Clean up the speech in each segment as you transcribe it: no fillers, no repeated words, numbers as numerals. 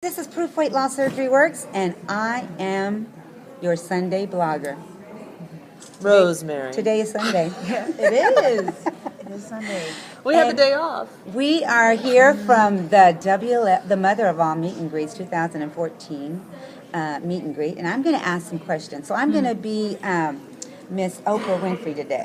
This is Proof Weight Loss Surgery Works, and I am your Sunday blogger. Rosemary. Today is Sunday. It is. It is Sunday. We have a day off. We are here from the Mother of All Meet and Greets 2014 meet and greet, and I'm going to ask some questions. So I'm going to be Miss Oprah Winfrey today.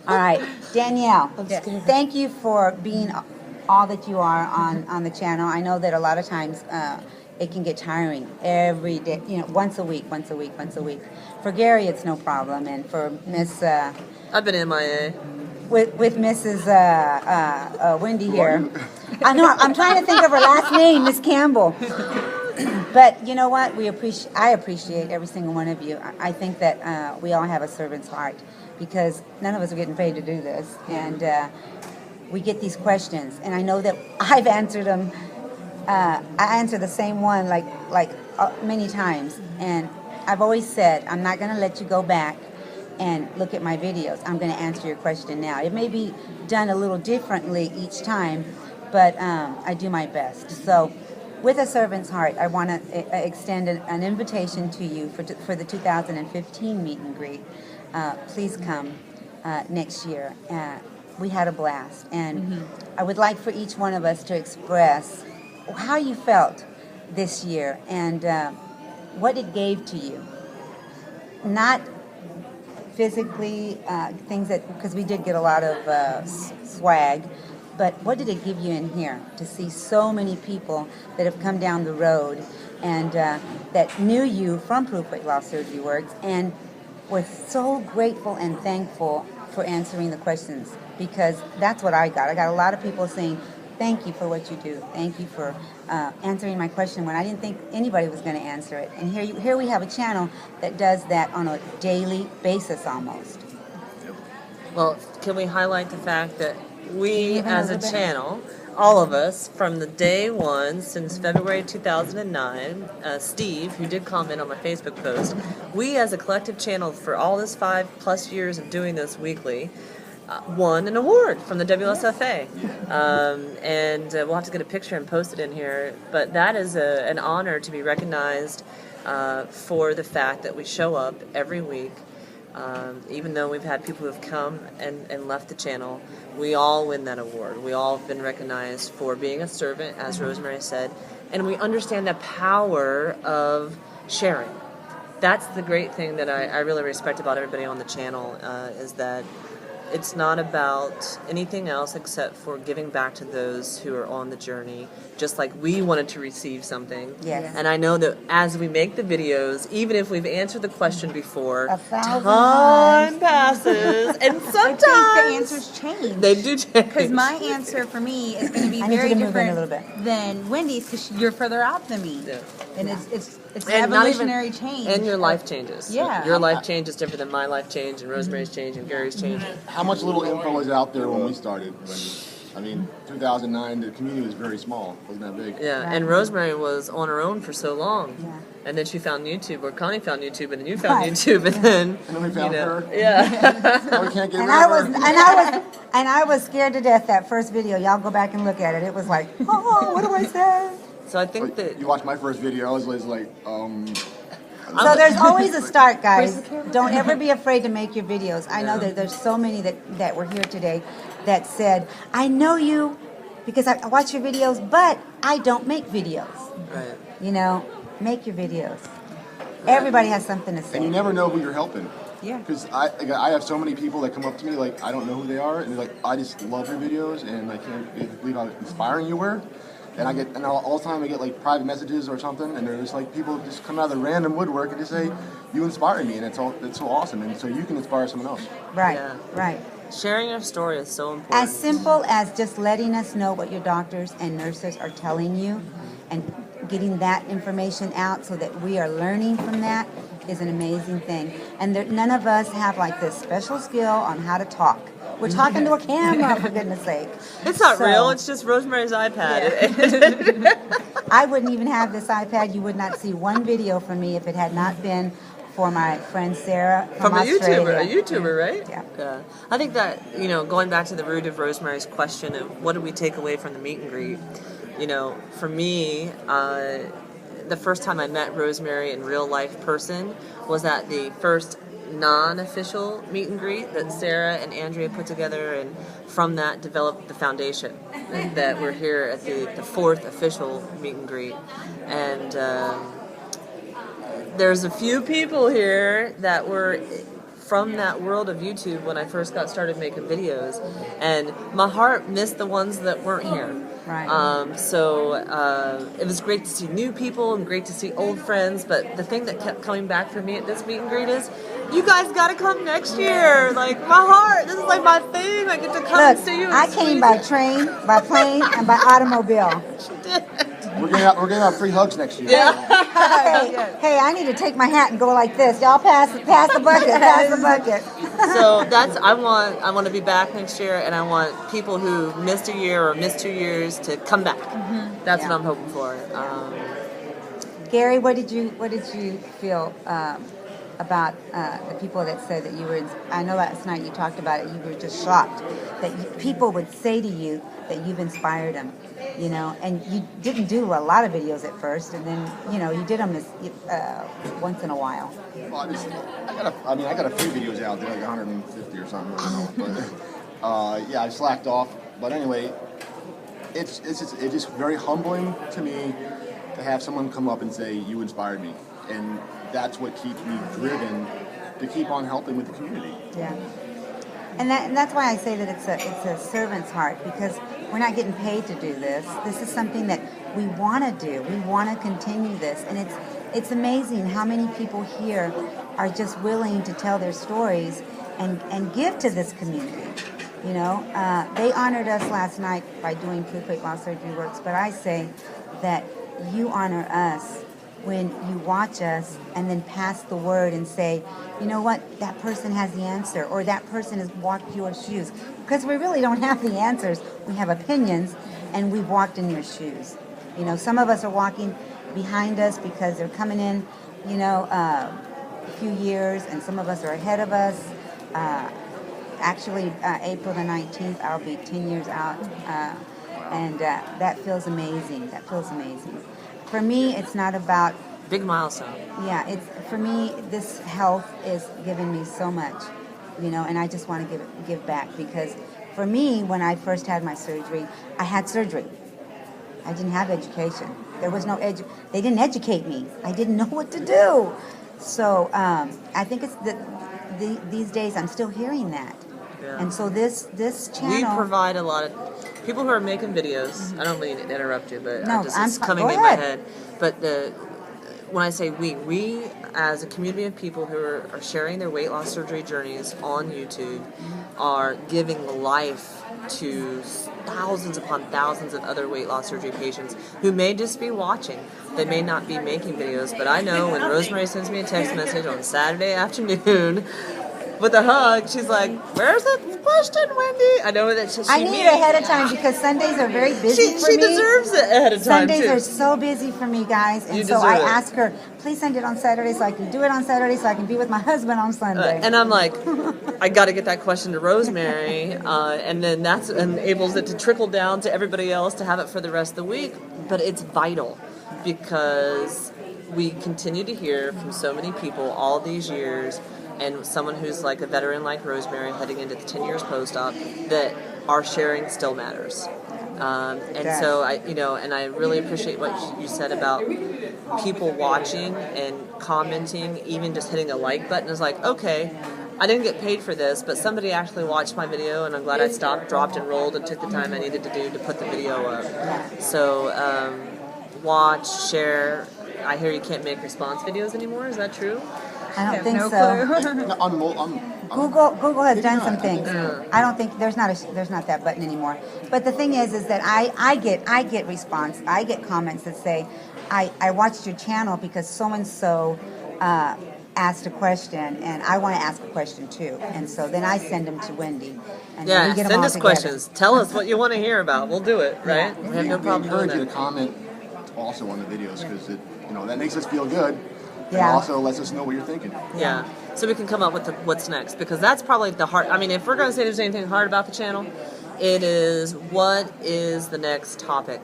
All right, Danielle. Yes. Thank you for being all that you are on the channel. I know that a lot of times it can get tiring every day, once a week. For Gary, it's no problem, and for Miss I've been MIA. with Mrs. Wendy here, I know I'm trying to think of her last name, Miss Campbell. But you know what? I appreciate every single one of you. I think that we all have a servant's heart because none of us are getting paid to do this, and we get these questions, and I know that I've answered them. I answer the same one like many times, and I've always said I'm not going to let you go back and look at my videos. I'm going to answer your question now. It may be done a little differently each time, but I do my best. So, with a servant's heart, I want to extend an invitation to you for the 2015 meet and greet. Please come next year. We had a blast, and I would like for each one of us to express how you felt this year and what it gave to you. Not physically, things because we did get a lot of swag, but what did it give you in here to see so many people that have come down the road and that knew you from Proof Weight Loss Surgery Works and were so grateful and thankful for answering the questions, because that's what I got. I got a lot of people saying, thank you for what you do. Thank you for answering my question when I didn't think anybody was going to answer it. And here we have a channel that does that on a daily basis almost. Well, can we highlight the fact that we as a channel, all of us, from the day one since February 2009, Steve, who did comment on my Facebook post, we as a collective channel for all this 5+ years of doing this weekly, won an award from the WSFA. And we'll have to get a picture and post it in here, but that is an honor to be recognized for the fact that we show up every week. Even though we've had people who have come and left the channel, we all win that award. We all have been recognized for being a servant, as Rosemary said, and we understand the power of sharing. That's the great thing that I really respect about everybody on the channel, is that it's not about anything else except for giving back to those who are on the journey, just like we wanted to receive something. Yes. And I know that as we make the videos, even if we've answered the question before, 1,000 time passes, and sometimes I think the answers change. they do change. Because my answer for me is going to be I need very you to move in a different little bit. than Wendy's, because you're further out than me. Yeah. And it's an And not even- evolutionary change. And your life changes. Yeah. Your life change is different than my life change, and Rosemary's change, and Gary's change. How much little info was out there when we started? 2009, the community was very small. It wasn't that big. Yeah, and Rosemary was on her own for so long. Yeah. And then she found YouTube, or Connie found YouTube, and then you found Right. YouTube, and then And then we found her. Yeah. Oh, we can't get And rid of her. I was scared to death that first video. Y'all go back and look at it. It was like, oh, what do I say? So I think that You watched my first video. I was like, So there's always a start, guys. Don't ever be afraid to make your videos. I know that there's so many that were here today that said, I know you because I watch your videos, but I don't make videos. right. Make your videos. Everybody has something to and you say. never know who you're helping. Yeah. Because I have so many people that come up to me like I don't know who they are, and they're like, I just love your videos, and I can't believe how inspiring you were. And all the time I get like private messages or something, and they're just like people just come out of the random woodwork and just say, you inspire me, and it's so awesome, and so you can inspire someone else. Right, Yeah. right. Sharing your story is so important. As simple as just letting us know what your doctors and nurses are telling you and getting that information out so that we are learning from that is an amazing thing. And none of us have like this special skill on how to talk. We're talking to a camera, for goodness sake. It's not So- real. It's just Rosemary's iPad. I wouldn't even have this iPad. You would not see one video from me if it had not been for my friend Sarah from a Australia. YouTuber, right? Yeah. I think that, going back to the root of Rosemary's question of what did we take away from the meet and greet, you know, for me, the first time I met Rosemary in real life person was at the first non-official meet and greet that Sarah and Andrea put together, and from that developed the foundation that we're here at the fourth official meet and greet. And there's a few people here that were from that world of YouTube when I first got started making videos, and my heart missed the ones that weren't here. Right. So it was great to see new people and great to see old friends, but the thing that kept coming back for me at this meet and greet is, you guys got to come next year. Like, my heart, this is like my thing. I get to come and Look, see you. I came by train, by plane, and by automobile. We're giving out free hugs next year. Hey, I need to take my hat and go like this. Y'all pass the bucket, pass the bucket. So that's I want to be back next year, and I want people who missed a year or missed 2 years to come back. That's what I'm hoping for. Gary, what did you feel about the people that said that you were? I know last night you talked about it. You were just shocked that people would say to you that you've inspired them. You know, and you didn't do a lot of videos at first, and then you did them once in a while. Well, I got a few videos out there, like 150 or something. I don't know, but yeah, I slacked off. But anyway, it's just very humbling to me to have someone come up and say you inspired me, and that's what keeps me driven to keep on helping with the community. Yeah, and that's why I say that it's a servant's heart, because we're not getting paid to do this. This is something that we want to do. We want to continue this, and it's amazing how many people here are just willing to tell their stories and give to this community. You know, they honored us last night by doing Proof Weight Loss Surgery Works, but I say that you honor us when you watch us and then pass the word and say, you know what, that person has the answer, or that person has walked your shoes. Because we really don't have the answers. We have opinions, and we've walked in your shoes. You know, some of us are walking behind us because they're coming in, a few years, and some of us are ahead of us. Actually, April the 19th, I'll be 10 years out, and that feels amazing. That feels amazing. For me, it's not about... Big milestone. Yeah, for me, this health is giving me so much, and I just want to give back, because for me, when I first had my surgery, I had surgery. I didn't have education. There was no they didn't educate me. I didn't know what to do. So I think it's these days I'm still hearing that. Yeah. And so this channel... We provide a lot of... People who are making videos, I don't mean to interrupt you, but it's coming in my head. But when I say we as a community of people who are sharing their weight loss surgery journeys on YouTube are giving life to thousands upon thousands of other weight loss surgery patients who may just be watching. They may not be making videos, but I know when Rosemary sends me a text message on Saturday afternoon with a hug, she's like, "Where's the question, Wendy?" I know that I need it ahead of time, because Sundays are very busy for me. She deserves it ahead of time, Sundays too. are so busy for me, guys, and so I ask her, please send it on Saturday so I can do it on Saturday so I can be with my husband on Sunday. And I'm like, I got to get that question to Rosemary, and then that enables it to trickle down to everybody else to have it for the rest of the week. But it's vital, because we continue to hear from so many people all these years, and someone who's like a veteran like Rosemary heading into the 10 years post-op, that our sharing still matters. So I really appreciate what you said about people watching and commenting, even just hitting a like button is like, okay, I didn't get paid for this, but somebody actually watched my video, and I'm glad I stopped, dropped, and rolled and took the time I needed to do to put the video up. So watch, share. I hear you can't make response videos anymore. Is that true? I don't think so. Google has done some things. I don't think there's not that button anymore. But the thing is that I get response. I get comments that say, I watched your channel because so and so asked a question, and I want to ask a question too. And so then I send them to Wendy. And we get them send all us together. questions. Tell us what you want to hear about. We'll do it. Right? Yeah. We have no problem doing encourage you that. to comment also on the videos, because that makes us feel good. Yeah. And also lets us know what you're thinking. Yeah. So we can come up with what's next, because that's probably the hard. I mean, if we're going to say there's anything hard about the channel, it is what is the next topic.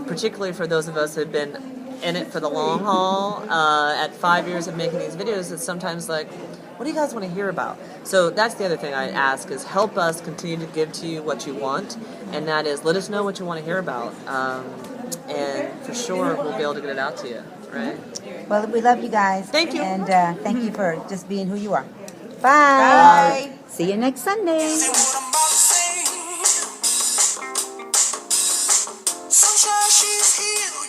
Particularly for those of us who have been in it for the long haul. At 5 years of making these videos, it's sometimes like, what do you guys want to hear about? So that's the other thing I ask is help us continue to give to you what you want, and that is let us know what you want to hear about, and for sure we'll be able to get it out to you, right? Well, we love you guys. Thank you. And thank you for just being who you are. Bye. Bye. See you next Sunday. Say what I'm about to say. Sunshine, she's here.